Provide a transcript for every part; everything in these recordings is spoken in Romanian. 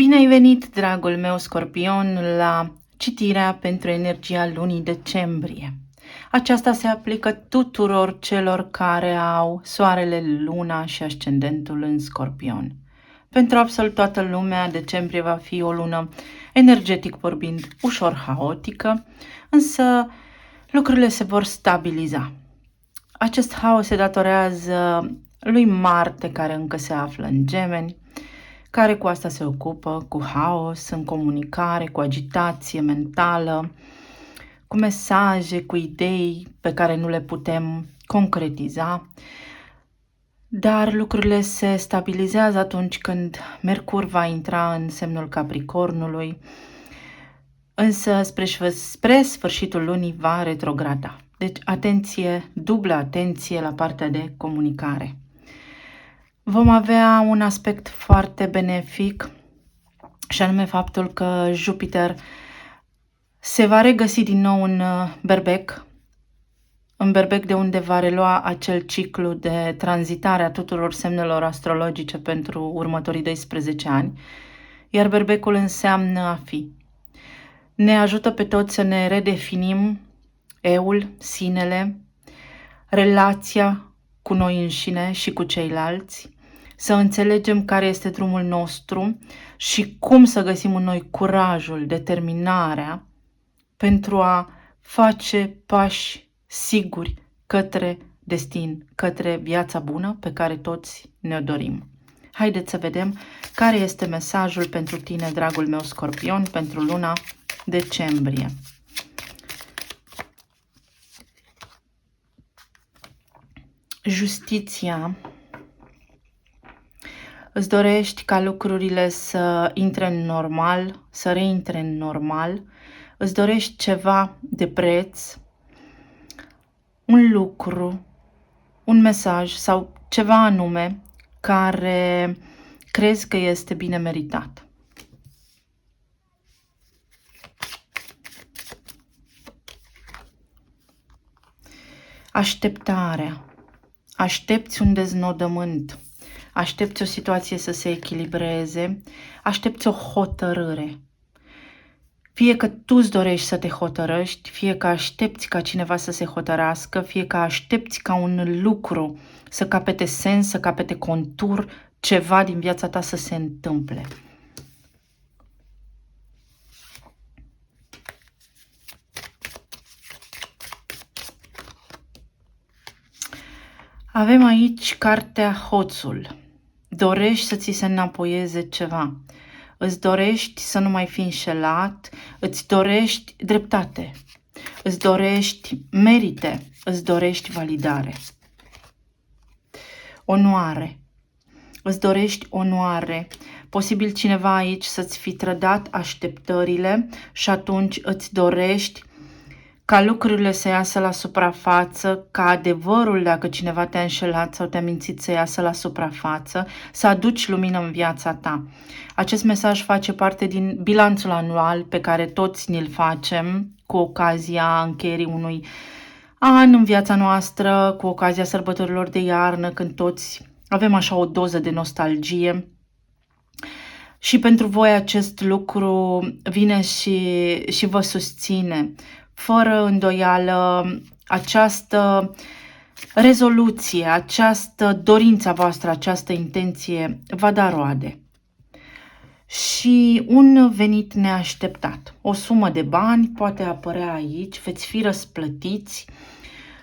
Bine ai venit, dragul meu Scorpion, la citirea pentru energia lunii decembrie. Aceasta se aplică tuturor celor care au soarele, luna și ascendentul în Scorpion. Pentru absolut toată lumea, decembrie va fi o lună, energetic vorbind, ușor haotică, însă lucrurile se vor stabiliza. Acest haos se datorează lui Marte, care încă se află în Gemeni, care cu asta se ocupă, cu haos, în comunicare, cu agitație mentală, cu mesaje, cu idei pe care nu le putem concretiza. Dar lucrurile se stabilizează atunci când Mercur va intra în semnul Capricornului, însă spre sfârșitul lunii va retrograda. Deci atenție, dublă atenție la partea de comunicare. Vom avea un aspect foarte benefic, și anume faptul că Jupiter se va regăsi din nou în Berbec, de unde va relua acel ciclu de tranzitare a tuturor semnelor astrologice pentru următorii 12 ani, iar Berbecul înseamnă a fi. Ne ajută pe toți să ne redefinim eul, sinele, relația cu noi înșine și cu ceilalți, să înțelegem care este drumul nostru și cum să găsim în noi curajul, determinarea pentru a face pași siguri către destin, către viața bună pe care toți ne-o dorim. Haideți să vedem care este mesajul pentru tine, dragul meu Scorpion, pentru luna decembrie. Justiția. Îți dorești ca lucrurile să intre în normal, să reintre în normal, îți dorești ceva de preț, un lucru, un mesaj sau ceva anume care crezi că este bine meritat. Așteptarea. Aștepți un deznodământ. Aștepți o situație să se echilibreze, aștepți o hotărâre. Fie că tu îți dorești să te hotărăști, fie că aștepți ca cineva să se hotărască, fie că aștepți ca un lucru să capete sens, să capete contur, ceva din viața ta să se întâmple. Avem aici cartea Hoțul. Dorești să ți se înapoieze ceva. Îți dorești să nu mai fii înșelat, îți dorești dreptate, îți dorești merite, îți dorești validare. Onoare. Îți dorești onoare. Posibil cineva aici să-ți fi trădat așteptările și atunci îți dorești ca lucrurile să iasă la suprafață, ca adevărul, dacă cineva te-a înșelat sau te-a mințit, să iasă la suprafață, să aduci lumină în viața ta. Acest mesaj face parte din bilanțul anual pe care toți ni-l facem cu ocazia încheierii unui an în viața noastră, cu ocazia sărbătorilor de iarnă, când toți avem așa o doză de nostalgie. Și pentru voi acest lucru vine și vă susține. Fără îndoială, această rezoluție, această dorință voastră, această intenție va da roade. Și un venit neașteptat. O sumă de bani poate apărea aici, veți fi răsplătiți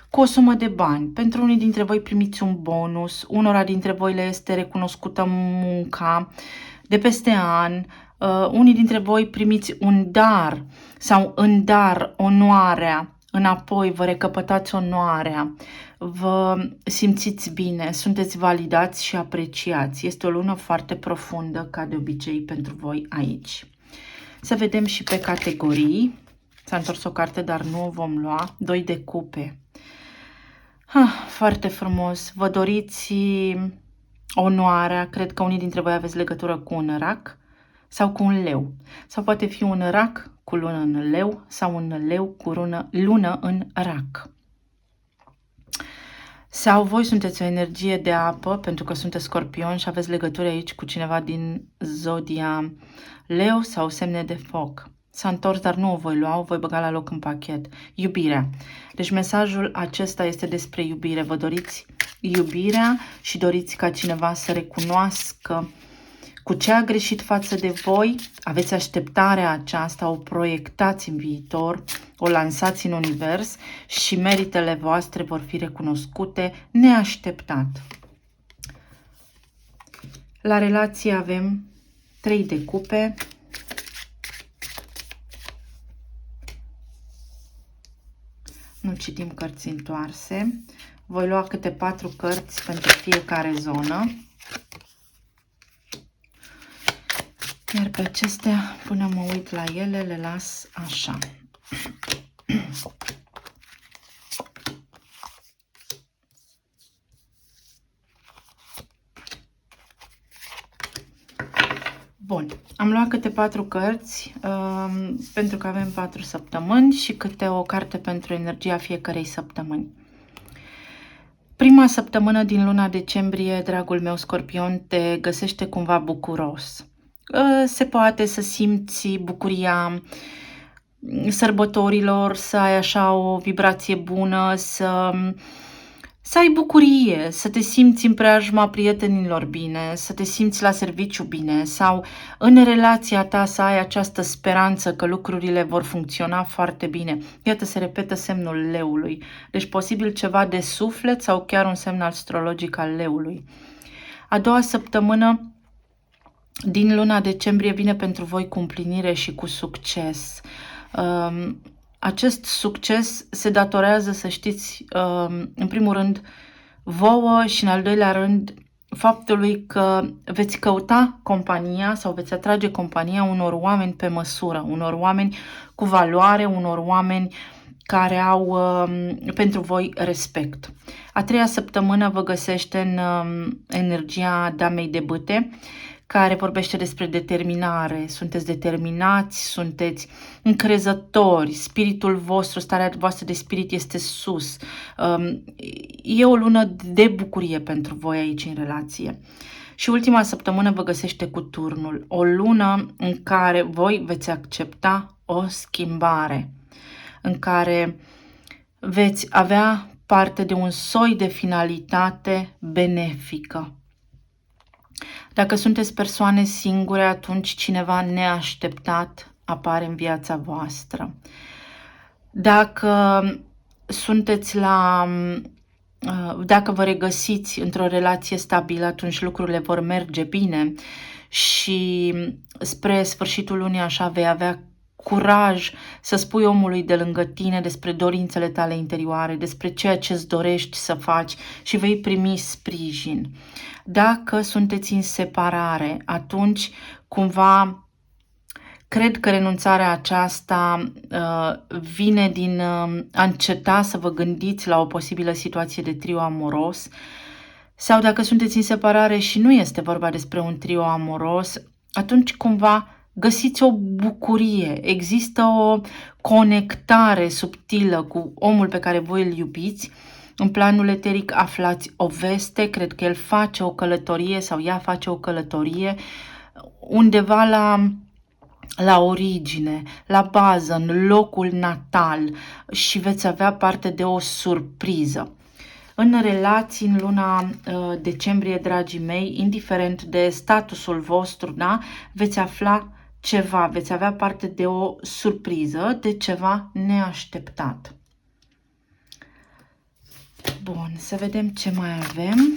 cu o sumă de bani. Pentru unii dintre voi primiți un bonus, unora dintre voi le este recunoscută munca de peste an, unii dintre voi primiți un dar sau în dar onoarea, înapoi vă recăpătați onoarea, vă simțiți bine, sunteți validați și apreciați. Este o lună foarte profundă, ca de obicei, pentru voi aici. Să vedem și pe categorii. S-a întors o carte, dar nu o vom lua. 2 de cupe. Foarte frumos. Vă doriți onoarea. Cred că unii dintre voi aveți legătură cu un rac sau cu un leu. Sau poate fi un rac cu lună în leu sau un leu cu lună în rac. Sau voi sunteți o energie de apă, pentru că sunteți Scorpion și aveți legături aici cu cineva din zodia Leu sau semne de foc. S-a întors, dar nu o voi lua, o voi băga la loc în pachet. Iubirea. Deci mesajul acesta este despre iubire. Vă doriți iubirea și doriți ca cineva să recunoască cu ce a greșit față de voi, aveți așteptarea aceasta, o proiectați în viitor, o lansați în univers și meritele voastre vor fi recunoscute neașteptat. La relație avem 3 de cupe, nu citim cărți întoarse, voi lua câte 4 cărți pentru fiecare zonă. Iar pe acestea, până mă uit la ele, le las așa. Bun, am luat câte 4 cărți, pentru că avem 4 săptămâni și câte o carte pentru energia fiecarei săptămâni. Prima săptămână din luna decembrie, dragul meu Scorpion, te găsește cumva bucuros. Se poate să simți bucuria sărbătorilor, să ai așa o vibrație bună, să ai bucurie, să te simți în preajma prietenilor bine, să te simți la serviciu bine sau în relația ta să ai această speranță că lucrurile vor funcționa foarte bine. Iată, se repetă semnul leului. Deci posibil ceva de suflet sau chiar un semn astrologic al leului. A doua săptămână din luna decembrie vine pentru voi cu împlinire și cu succes. Acest succes se datorează, să știți, în primul rând vouă și în al doilea rând faptului că veți căuta compania sau veți atrage compania unor oameni pe măsură, unor oameni cu valoare, unor oameni care au pentru voi respect. A treia săptămână vă găsește în energia damei de bâte, care vorbește despre determinare. Sunteți determinați, sunteți încrezători, spiritul vostru, starea voastră de spirit este sus. E o lună de bucurie pentru voi aici în relație. Și ultima săptămână vă găsește cu turnul, o lună în care voi veți accepta o schimbare, în care veți avea parte de un soi de finalitate benefică. Dacă sunteți persoane singure, atunci cineva neașteptat apare în viața voastră. Dacă sunteți dacă vă regăsiți într-o relație stabilă, atunci lucrurile vor merge bine și spre sfârșitul lunii așa vei avea curaj să spui omului de lângă tine despre dorințele tale interioare, despre ceea ce îți dorești să faci și vei primi sprijin. Dacă sunteți în separare, atunci cumva cred că renunțarea aceasta vine din a înceta să vă gândiți la o posibilă situație de trio amoros, sau dacă sunteți în separare și nu este vorba despre un trio amoros, atunci cumva găsiți o bucurie, există o conectare subtilă cu omul pe care voi îl iubiți. În planul eteric aflați o veste, cred că el face o călătorie sau ea face o călătorie undeva la origine, la bază, în locul natal și veți avea parte de o surpriză. În relații, în luna decembrie, dragii mei, indiferent de statusul vostru, da, veți afla ceva, veți avea parte de o surpriză, de ceva neașteptat. Bun, să vedem ce mai avem.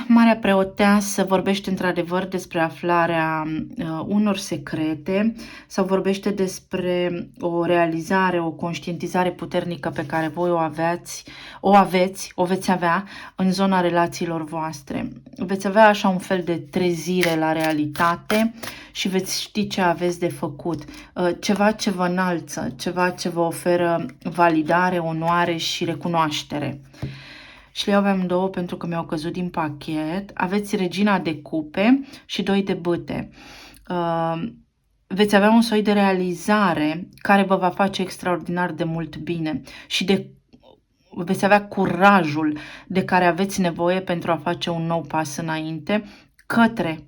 Marea Preoteasă vorbește într-adevăr despre aflarea unor secrete sau vorbește despre o realizare, o conștientizare puternică pe care voi o veți avea în zona relațiilor voastre. Veți avea așa un fel de trezire la realitate și veți ști ce aveți de făcut. Ceva ce vă înalță, ceva ce vă oferă validare, onoare și recunoaștere. Și le aveam două pentru că mi-au căzut din pachet. Aveți regina de cupe și 2 de bâte. veți avea un soi de realizare care vă va face extraordinar de mult bine și veți avea curajul de care aveți nevoie pentru a face un nou pas înainte către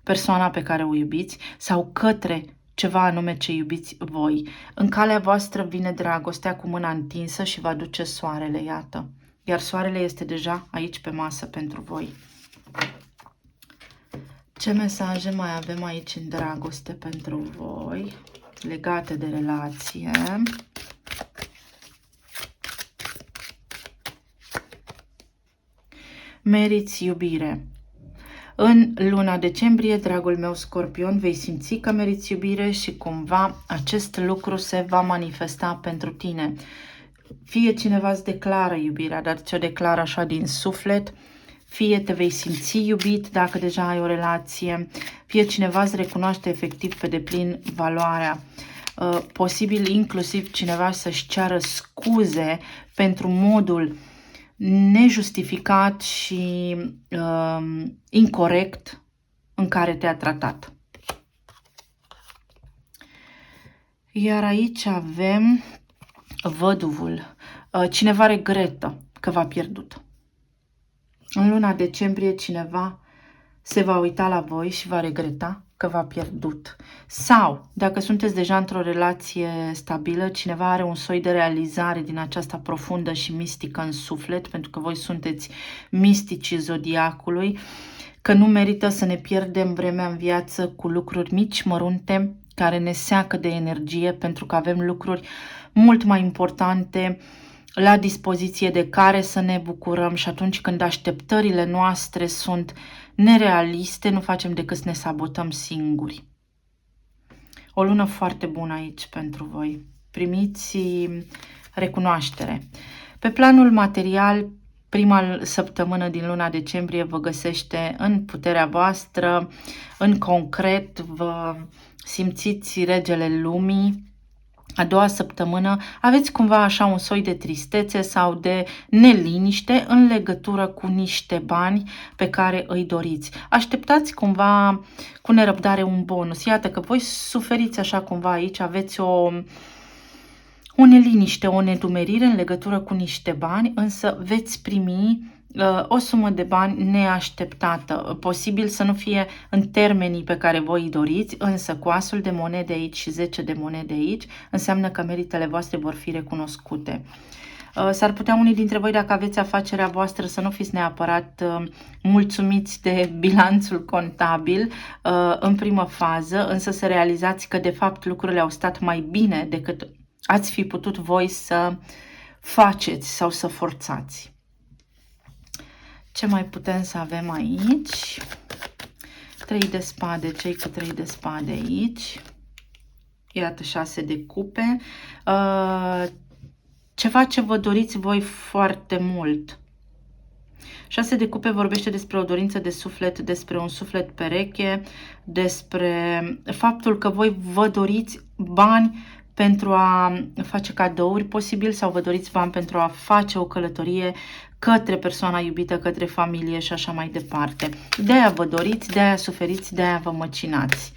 persoana pe care o iubiți sau către ceva anume ce iubiți voi. În calea voastră vine dragostea cu mâna întinsă și va aduce soarele, iată. Iar soarele este deja aici pe masă pentru voi. Ce mesaje mai avem aici în dragoste pentru voi, legate de relație? Meriți iubire. În luna decembrie, dragul meu Scorpion, vei simți că meriți iubire și cumva acest lucru se va manifesta pentru tine. Fie cineva îți declară iubirea, dar ți-o declară așa din suflet, fie te vei simți iubit dacă deja ai o relație, fie cineva îți recunoaște efectiv pe deplin valoarea. Posibil inclusiv cineva să-și ceară scuze pentru modul nejustificat și incorect în care te-a tratat. Iar aici avem văduvul. Cineva regretă că v-a pierdut. În luna decembrie cineva se va uita la voi și va regreta că v-a pierdut. Sau, dacă sunteți deja într-o relație stabilă, cineva are un soi de realizare din aceasta profundă și mistică în suflet, pentru că voi sunteți misticii zodiacului, că nu merită să ne pierdem vremea în viață cu lucruri mici, mărunte, care ne seacă de energie, pentru că avem lucruri mult mai importante la dispoziție de care să ne bucurăm și atunci când așteptările noastre sunt nerealiste, nu facem decât să ne sabotăm singuri. O lună foarte bună aici pentru voi. Primiți recunoaștere. Pe planul material, prima săptămână din luna decembrie vă găsește în puterea voastră, în concret, vă simțiți regele lumii. A doua săptămână aveți cumva așa un soi de tristețe sau de neliniște în legătură cu niște bani pe care îi doriți. Așteptați cumva cu nerăbdare un bonus. Iată că voi suferiți așa cumva aici, aveți o neliniște, o nedumerire în legătură cu niște bani, însă veți primi o sumă de bani neașteptată. Posibil să nu fie în termenii pe care voi îi doriți, însă cu asul de monede aici și 10 de monede aici, înseamnă că meritele voastre vor fi recunoscute. S-ar putea unii dintre voi, dacă aveți afacerea voastră, să nu fiți neapărat mulțumiți de bilanțul contabil în primă fază, însă să realizați că de fapt lucrurile au stat mai bine decât ați fi putut voi să faceți sau să forțați. Ce mai putem să avem aici? 3 de spade, cei cu 3 de spade aici. Iată 6 de cupe. Ceva ce vă doriți voi foarte mult. 6 de cupe vorbește despre o dorință de suflet, despre un suflet pereche, despre faptul că voi vă doriți bani pentru a face cadouri posibil sau vă doriți bani pentru a face o călătorie către persoana iubită, către familie și așa mai departe. De-aia vă doriți, de-aia suferiți, de-aia vă măcinați.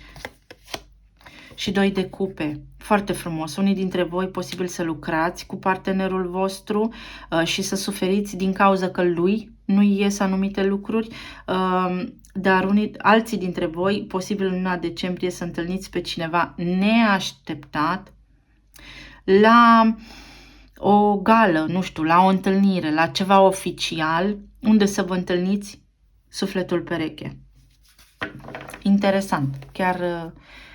Și 2 de cupe, foarte frumos. Unii dintre voi posibil să lucrați cu partenerul vostru și să suferiți din cauza că lui nu-i ies anumite lucruri, dar alții dintre voi, posibil în luna decembrie, să întâlniți pe cineva neașteptat la o gală, nu știu, la o întâlnire, la ceva oficial, unde să vă întâlniți sufletul pereche. Interesant, chiar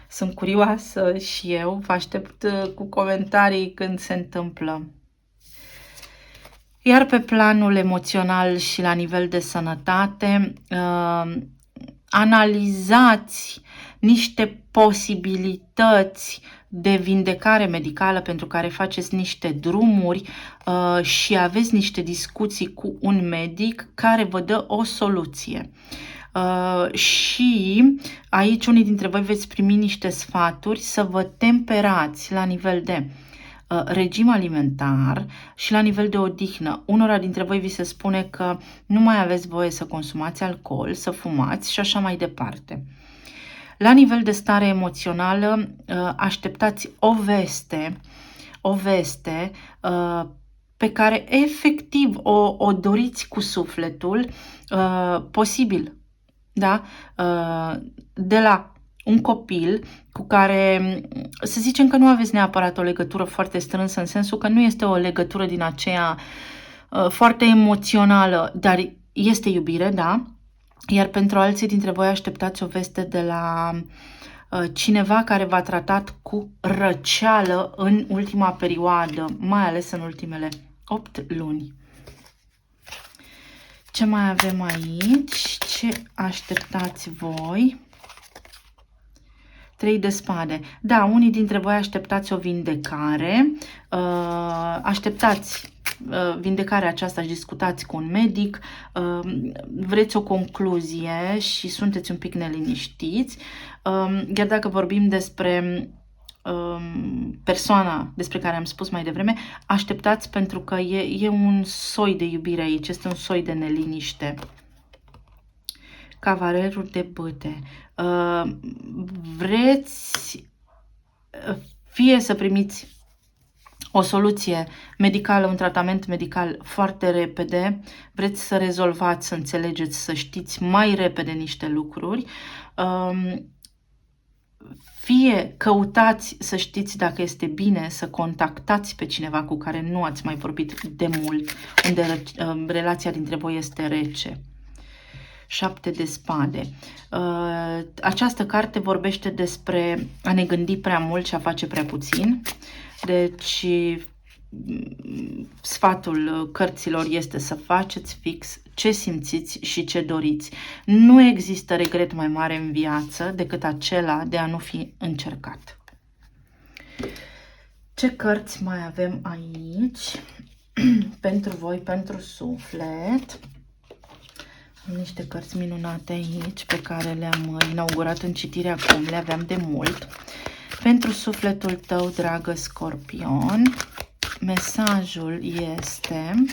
sunt curioasă și eu, vă aștept cu comentarii când se întâmplă. Iar pe planul emoțional și la nivel de sănătate, analizați niște posibilități de vindecare medicală pentru care faceți niște drumuri și aveți niște discuții cu un medic care vă dă o soluție. Și aici unii dintre voi veți primi niște sfaturi să vă temperați la nivel de regim alimentar și la nivel de odihnă. Unora dintre voi vi se spune că nu mai aveți voie să consumați alcool, să fumați și așa mai departe. La nivel de stare emoțională, așteptați o veste pe care efectiv o doriți cu sufletul, posibil, da? De la un copil cu care, să zicem că nu aveți neapărat o legătură foarte strânsă, în sensul că nu este o legătură din aceea foarte emoțională, dar este iubire, da? Iar pentru alții dintre voi așteptați o veste de la cineva care v-a tratat cu răceală în ultima perioadă, mai ales în ultimele 8 luni. Ce mai avem aici? Ce așteptați voi? 3 de spade. Da, unii dintre voi așteptați o vindecare, așteptați vindecarea aceasta și discutați cu un medic, vreți o concluzie și sunteți un pic neliniștiți, iar dacă vorbim despre persoana despre care am spus mai devreme, așteptați pentru că e un soi de iubire aici, este un soi de neliniște. Cavalerul de bâte. Vreți fie să primiți o soluție medicală, un tratament medical foarte repede, vreți să rezolvați, să înțelegeți, să știți mai repede niște lucruri, fie căutați să știți dacă este bine să contactați pe cineva cu care nu ați mai vorbit de mult, unde relația dintre voi este rece. 7 de spade. Această carte vorbește despre a ne gândi prea mult și a face prea puțin. Deci, sfatul cărților este să faceți fix ce simțiți și ce doriți. Nu există regret mai mare în viață decât acela de a nu fi încercat. Ce cărți mai avem aici pentru voi, pentru suflet? Am niște cărți minunate aici pe care le-am inaugurat în citire acum, le aveam de mult. Pentru sufletul tău, dragă Scorpion, mesajul este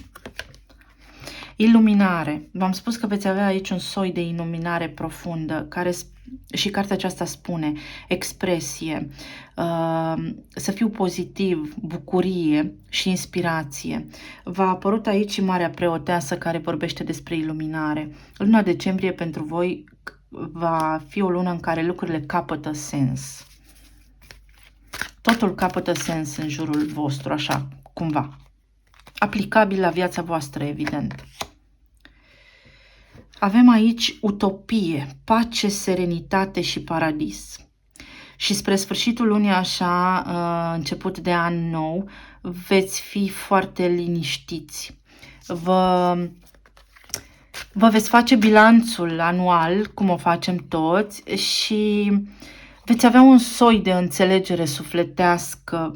iluminare. V-am spus că veți avea aici un soi de iluminare profundă, care și cartea aceasta spune expresie, să fiu pozitiv, bucurie și inspirație. V-a apărut aici și Marea Preoteasă care vorbește despre iluminare. Luna decembrie pentru voi va fi o lună în care lucrurile capătă sens. Totul capătă sens în jurul vostru, așa, cumva. Aplicabil la viața voastră, evident. Avem aici utopie, pace, serenitate și paradis. Și spre sfârșitul lunii, așa, început de an nou, veți fi foarte liniștiți. Vă veți face bilanțul anual, cum o facem toți, și veți avea un soi de înțelegere sufletească,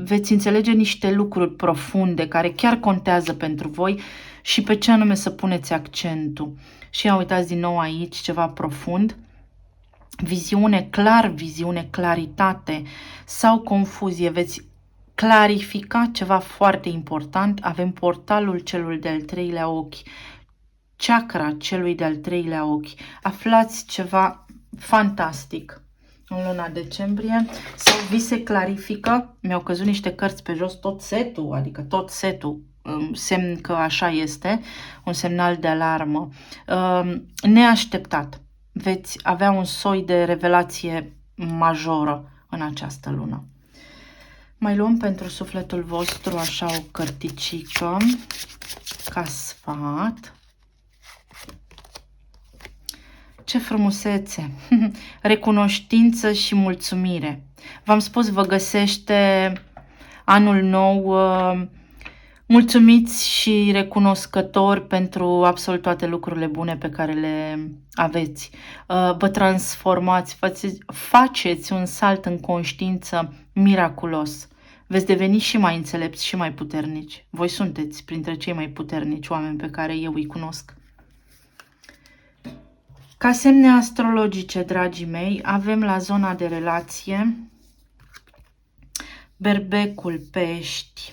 veți înțelege niște lucruri profunde care chiar contează pentru voi și pe ce anume să puneți accentul. Și ia uitați din nou aici ceva profund, viziune, claritate sau confuzie. Veți clarifica ceva foarte important. Avem portalul celui de-al treilea ochi, chakra celui de-al treilea ochi. Aflați ceva fantastic în luna decembrie sau vi se clarifică. Mi-au căzut niște cărți pe jos, tot setul, adică tot setul, semn că așa este, un semnal de alarmă. Neașteptat. Veți avea un soi de revelație majoră în această lună. Mai luăm pentru sufletul vostru așa o cărticică ca sfat. Ce frumusețe! Recunoștință și mulțumire. V-am spus, vă găsește anul nou mulțumiți și recunoscători pentru absolut toate lucrurile bune pe care le aveți. Vă transformați, faceți un salt în conștiință miraculos. Veți deveni și mai înțelepți și mai puternici. Voi sunteți printre cei mai puternici oameni pe care eu îi cunosc. Ca semne astrologice, dragii mei, avem la zona de relație Berbecul, Pești,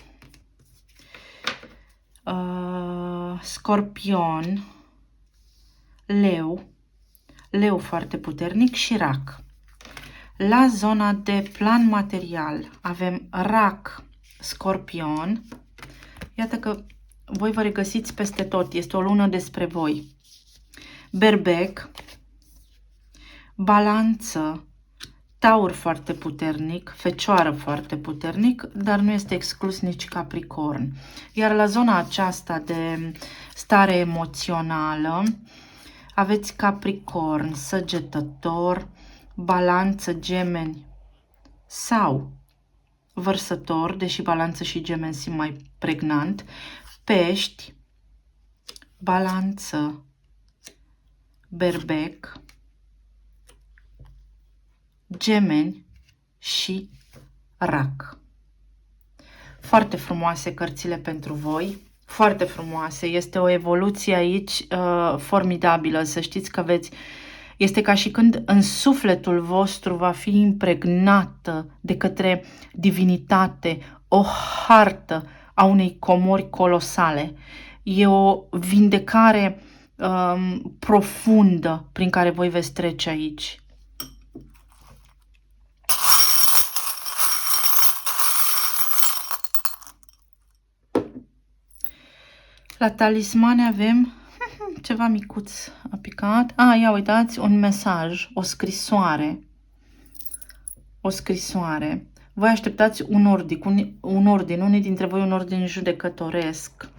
Scorpion, Leu foarte puternic și Rac. La zona de plan material avem Rac, Scorpion. Iată că voi vă regăsiți peste tot. Este o lună despre voi. Berbec, Balanță, Taur foarte puternic, Fecioară foarte puternic, dar nu este exclus nici Capricorn. Iar la zona aceasta de stare emoțională aveți Capricorn, Săgetător, Balanță, Gemeni sau Vărsător, deși Balanță și Gemeni simt mai pregnant, Pești, Balanță, Berbec, Gemeni și Rac. Foarte frumoase cărțile pentru voi, foarte frumoase. Este o evoluție aici formidabilă. Să știți că este ca și când în sufletul vostru va fi impregnată de către divinitate o hartă a unei comori colosale. E o vindecare profundă prin care voi veți trece aici. La talismane avem ceva micuț a picat. Ia uitați, un mesaj, o scrisoare. O scrisoare. Voi așteptați un ordin, unii dintre voi un ordin judecătoresc,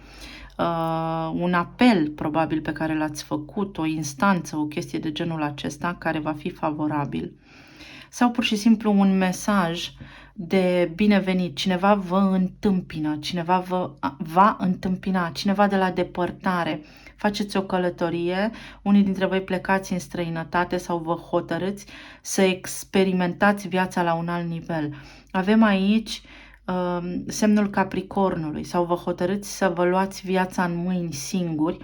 un apel probabil pe care l-ați făcut, o instanță, o chestie de genul acesta care va fi favorabil. Sau pur și simplu un mesaj de binevenit, cineva vă întâmpină, cineva va întâmpina, cineva de la depărtare. Faceți o călătorie, unii dintre voi plecați în străinătate sau vă hotărâți să experimentați viața la un alt nivel. Avem aici semnul Capricornului sau vă hotărâți să vă luați viața în mâini singuri,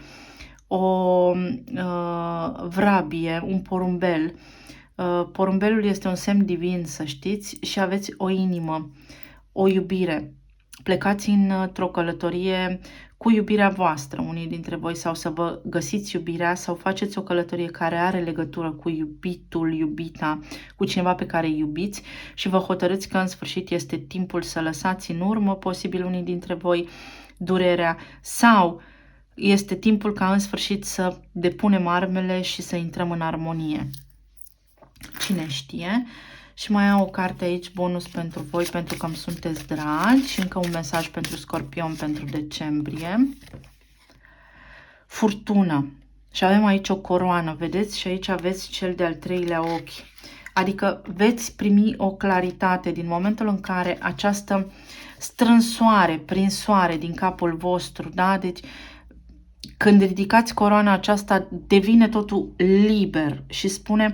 o vrabie, un porumbel. Porumbelul este un semn divin, să știți, și aveți o inimă, o iubire. Plecați într-o călătorie cu iubirea voastră, unii dintre voi, sau să vă găsiți iubirea, sau faceți o călătorie care are legătură cu iubitul, iubita, cu cineva pe care îi iubiți și vă hotărâți că în sfârșit este timpul să lăsați în urmă, posibil unii dintre voi, durerea, sau este timpul ca în sfârșit să depunem armele și să intrăm în armonie. Cine știe? Și mai am o carte aici, bonus pentru voi, pentru că îmi sunteți dragi. Și încă un mesaj pentru Scorpion pentru decembrie. Furtună. Și avem aici o coroană, vedeți? Și aici aveți cel de-al treilea ochi. Adică veți primi o claritate din momentul în care această strânsoare, prinsoare din capul vostru, da? Deci când ridicați coroana aceasta, devine totul liber și spune: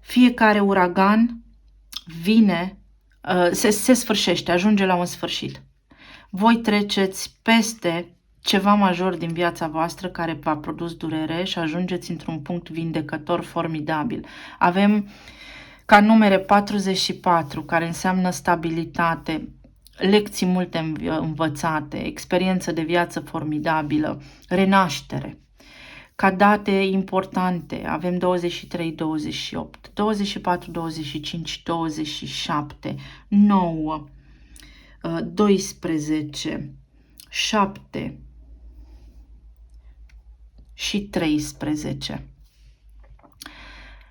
fiecare uragan vine, se sfârșește, ajunge la un sfârșit. Voi treceți peste ceva major din viața voastră care v-a produs durere și ajungeți într-un punct vindecător formidabil. Avem ca numere 44, care înseamnă stabilitate, lecții multe învățate, experiență de viață formidabilă, renaștere. Ca date importante avem 23, 28, 24, 25, 27, 9, 12, 7 și 13.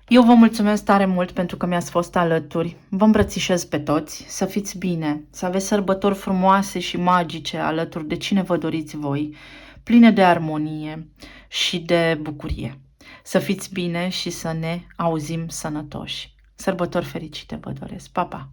Eu vă mulțumesc tare mult pentru că mi-ați fost alături. Vă îmbrățișez pe toți, să fiți bine, să aveți sărbători frumoase și magice alături de cine vă doriți voi, pline de armonie și de bucurie. Să fiți bine și să ne auzim sănătoși. Sărbători fericite vă doresc. Pa, pa!